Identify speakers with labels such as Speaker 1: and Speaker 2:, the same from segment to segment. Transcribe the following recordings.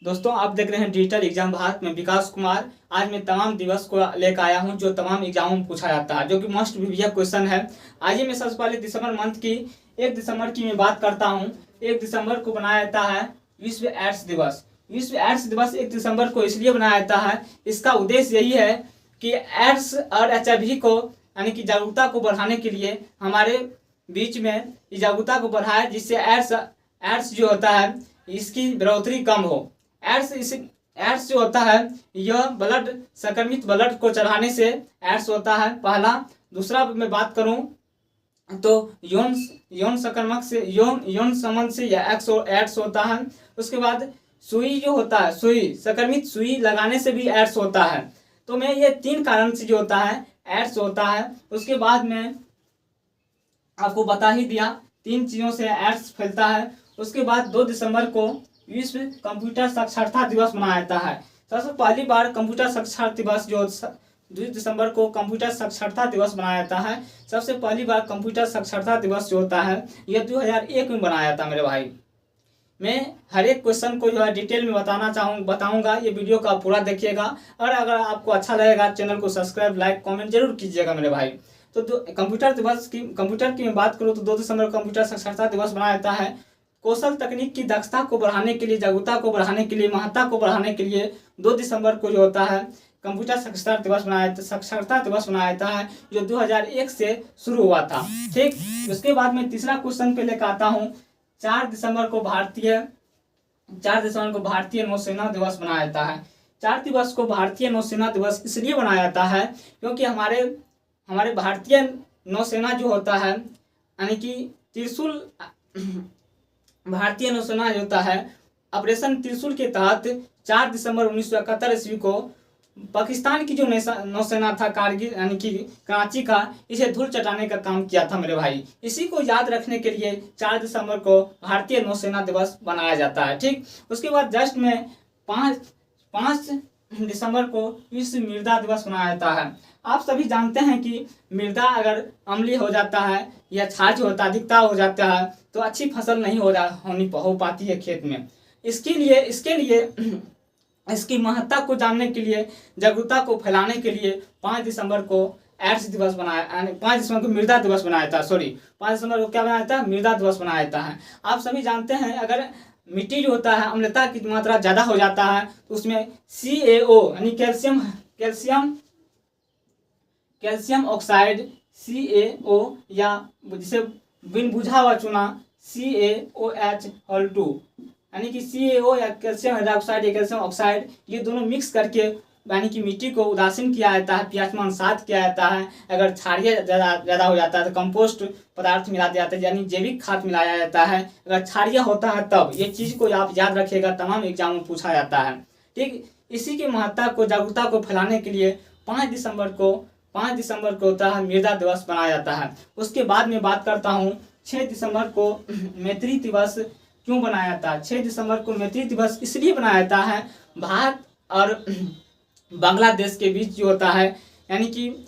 Speaker 1: दोस्तों आप देख रहे हैं डिजिटल एग्जाम भारत में विकास कुमार। आज मैं तमाम दिवस को लेकर आया हूं जो तमाम एग्जामों में पूछा जाता है, जो कि मोस्ट प्रीवियस क्वेश्चन है। आइए मैं सबसे पहले दिसंबर मंथ की 1 दिसंबर की मैं बात करता हूं। 1 दिसंबर को बनाया जाता है विश्व एड्स दिवस। विश्व एड्स दिवस 1 दिसंबर को इसलिए बनाया जाता है, इसका उद्देश्य यही है कि एड्स और HIV को यानी कि जागरूकता को बढ़ाने के लिए हमारे बीच में जागरूकता को बढ़ाए, जिससे एड्स जो होता है इसकी बढ़ोतरी कम हो। एड्स जो होता है यह ब्लड संक्रमित ब्लड को चढ़ाने से एड्स होता है पहला। दूसरा मैं बात करूं तो यौन संक्रमक से यौन संबंध से यह एड्स होता है। उसके बाद सुई जो होता है, सुई संक्रमित सुई लगाने से भी एड्स होता है। तो मैं ये 3 कारण से जो होता है एड्स होता है। उसके बाद में आपको बता ही दिया 3 चीज़ों से एड्स फैलता है। उसके बाद 2 दिसंबर को विश्व कंप्यूटर साक्षरता दिवस मनाया जाता है। सबसे पहली बार कंप्यूटर साक्षरता दिवस जो 2 दिसंबर को कंप्यूटर साक्षरता दिवस मनाया जाता है। सबसे पहली बार कंप्यूटर साक्षरता दिवस जो होता है यह 2001 में बनाया जाता मेरे भाई। मैं हर एक क्वेश्चन को जो है डिटेल में बताऊंगा। ये वीडियो का पूरा देखिएगा और अगर आपको अच्छा लगेगा चैनल को सब्सक्राइब, लाइक, कमेंट जरूर कीजिएगा मेरे भाई। तो कंप्यूटर की मैं बात करूँ तो 2 दिसंबर को कंप्यूटर साक्षरता दिवस मनाया जाता है। कौशल तकनीक की दक्षता को बढ़ाने के लिए, जागरूकता को बढ़ाने के लिए, महत्ता को बढ़ाने के लिए 2 दिसंबर को जो होता है कंप्यूटर साक्षरता दिवस मनाया जाता है, जो 2001 से शुरू हुआ था। ठीक, उसके बाद मैं तीसरा क्वेश्चन पे लेकर आता हूँ। 4 दिसंबर को भारतीय नौसेना दिवस मनाया जाता है। 4 दिवस को भारतीय नौसेना दिवस इसलिए मनाया जाता है क्योंकि हमारे भारतीय नौसेना जो होता है यानी कि त्रिशूल भारतीय नौसेना जो होता है ऑपरेशन त्रिशूल के तहत 4 दिसंबर 1971 ईस्वी को पाकिस्तान की जो नौसेना था कारगिल यानी कि कराची का, इसे धूल चटाने का काम किया था मेरे भाई। इसी को याद रखने के लिए 4 दिसंबर को भारतीय नौसेना दिवस बनाया जाता है। ठीक, उसके बाद जस्ट में 5 दिसंबर को विश्व मृदा दिवस मनाया जाता है। आप सभी जानते हैं कि मृदा अगर अम्लीय हो जाता है या क्षार जो होता है अधिकता हो जाता है तो अच्छी फसल नहीं हो पाती है खेत में। इसके लिए इसकी महत्ता को जानने के लिए, जागरूकता को फैलाने के लिए 5 दिसंबर को एड्स दिवस बनाया, 5 दिसंबर को मृदा दिवस बनाया था। 5 दिसंबर को क्या बनाया था? मृदा दिवस बनाया जाता है। आप सभी जानते हैं अगर मिट्टी जो होता है अम्लता की मात्रा ज़्यादा हो जाता है तो उसमें CaO यानी कैल्शियम ऑक्साइड CaO या जिसे बिन बुझा हुआ चुना CaOH2 यानी कि CaO या कैल्शियम हाइड्रोक्साइड या कैल्शियम ऑक्साइड, ये दोनों मिक्स करके यानी कि मिट्टी को उदासीन किया जाता है, pH मान 7 किया जाता है। अगर क्षारीय ज़्यादा हो जाता है तो कंपोस्ट पदार्थ मिला दिया जाता है यानी जैविक खाद मिलाया जाता है। अगर क्षारीय होता है तब, ये चीज़ को आप याद रखिएगा, तमाम एग्जाम में पूछा जाता है। ठीक, इसी की महत्ता को, जागरूकता को फैलाने के लिए 5 दिसंबर को होता है मृदा दिवस बनाया जाता है। उसके बाद में बात करता हूँ 6 दिसंबर को मैत्री दिवस क्यों बनाया जाता है। 6 दिसंबर को मैत्री दिवस इसलिए बनाया जाता है, भारत और बांग्लादेश के बीच जो होता है यानी कि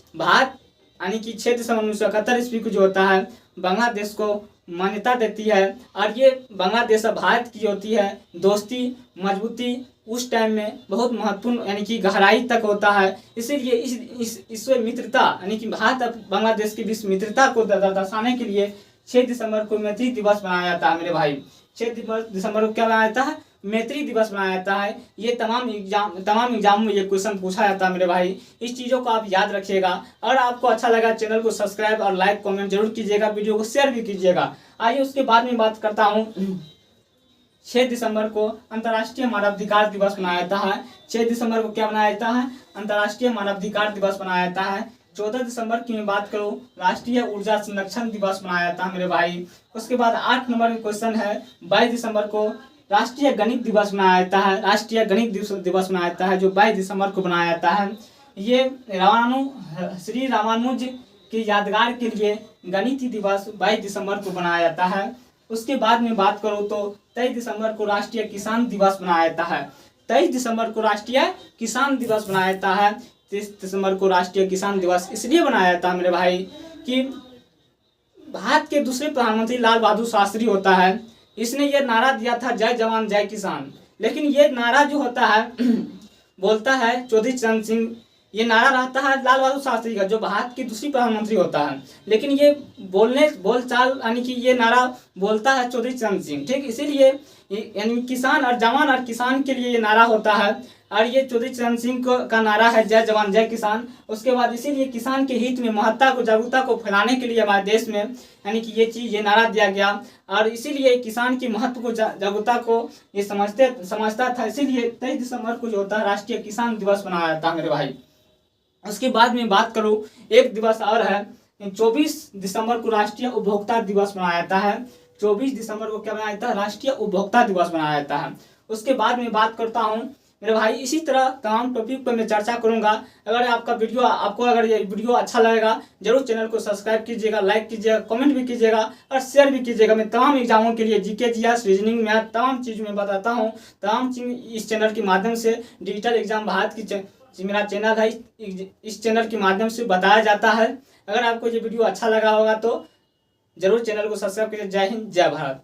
Speaker 1: 6 दिसंबर 1971 ईस्वी को जो होता है बांग्लादेश को मान्यता देती है और ये बांग्लादेश और भारत की होती है दोस्ती मजबूती उस टाइम में बहुत महत्वपूर्ण यानी कि गहराई तक होता है। इसीलिए इस मित्रता यानी कि भारत और बांग्लादेश के बीच मित्रता को दर्शाने के लिए 6 दिसंबर को मैत्री दिवस बनाया जाता है मेरे भाई। 6 दिसंबर को क्या बनाया जाता है? मैत्री दिवस बनाया जाता है। ये तमाम एग्जाम में ये क्वेश्चन पूछा जाता है मेरे भाई। इस चीज़ों को आप याद रखिएगा और आपको अच्छा लगा चैनल को सब्सक्राइब और लाइक कमेंट जरूर कीजिएगा, वीडियो को शेयर भी कीजिएगा। आइए उसके बाद में बात करता हूँ 6 दिसंबर को अंतर्राष्ट्रीय मानवाधिकार दिवस मनाया जाता है। 6 दिसंबर को क्या बनाया जाता है? अंतर्राष्ट्रीय मानवाधिकार दिवस मनाया जाता है। 14 दिसंबर की मैं बात करूँ राष्ट्रीय ऊर्जा संरक्षण दिवस मनाया जाता है मेरे भाई। उसके बाद 8 नंबर का क्वेश्चन है 22 दिसंबर को राष्ट्रीय गणित दिवस मनाया जाता है। राष्ट्रीय गणित दिवस मनाया जाता है जो 22 दिसंबर को बनाया जाता है। ये श्री रामानुज की यादगार के लिए गणित दिवस 22 दिसंबर को बनाया जाता है। उसके बाद में बात करूँ तो 23 दिसंबर को राष्ट्रीय किसान दिवस बनाया जाता है। 23 दिसंबर को राष्ट्रीय किसान दिवस बनाया जाता है। 30 दिसंबर को राष्ट्रीय किसान दिवस इसलिए बनाया जाता है मेरे भाई कि भारत के दूसरे प्रधानमंत्री लाल बहादुर शास्त्री होता है, इसने ये नारा दिया था जय जवान जय किसान। लेकिन ये नारा जो होता है बोलता है चौधरी चरण सिंह, ये नारा रहता है लाल बहादुर शास्त्री का, जो भारत की दूसरी प्रधानमंत्री होता है, लेकिन ये बोलचाल यानी कि ये नारा बोलता है चौधरी चरण सिंह, ठीक। इसीलिए यानी किसान और जवान और किसान के लिए ये नारा होता है, और ये चौधरी चरण सिंह का नारा है जय जवान जय किसान। उसके बाद इसीलिए किसान के हित में महत्ता को जागरूकता को फैलाने के लिए हमारे देश में यानी कि ये नारा दिया गया, और इसीलिए किसान की महत्व को जागरूकता को ये समझता था। इसीलिए 23 दिसंबर को जो होता है राष्ट्रीय किसान दिवस मनाया जाता है मेरे भाई। उसके बाद में बात करूँ, एक दिवस और है, 24 दिसंबर को राष्ट्रीय उपभोक्ता दिवस मनाया जाता है। 24 दिसंबर को क्या मनाया जाता है? राष्ट्रीय उपभोक्ता दिवस मनाया जाता है। उसके बाद में बात करता हूँ मेरे भाई, इसी तरह तमाम टॉपिक पर मैं चर्चा करूंगा। अगर आपको अगर ये वीडियो अच्छा लगेगा, जरूर चैनल को सब्सक्राइब कीजिएगा, लाइक कीजिएगा, कमेंट भी कीजिएगा और शेयर भी कीजिएगा। मैं तमाम एग्जामों के लिए जीके, जीएस, रीजनिंग, मैथ तमाम चीज़ में बताता हूँ। तमाम चीज़ इस चैनल के माध्यम से डिजिटल एग्जाम भारत की मेरा चैनल है, इस चैनल के माध्यम से बताया जाता है। अगर आपको ये वीडियो अच्छा लगा होगा तो जरूर चैनल को सब्सक्राइब कीजिए। जय हिंद, जय भारत।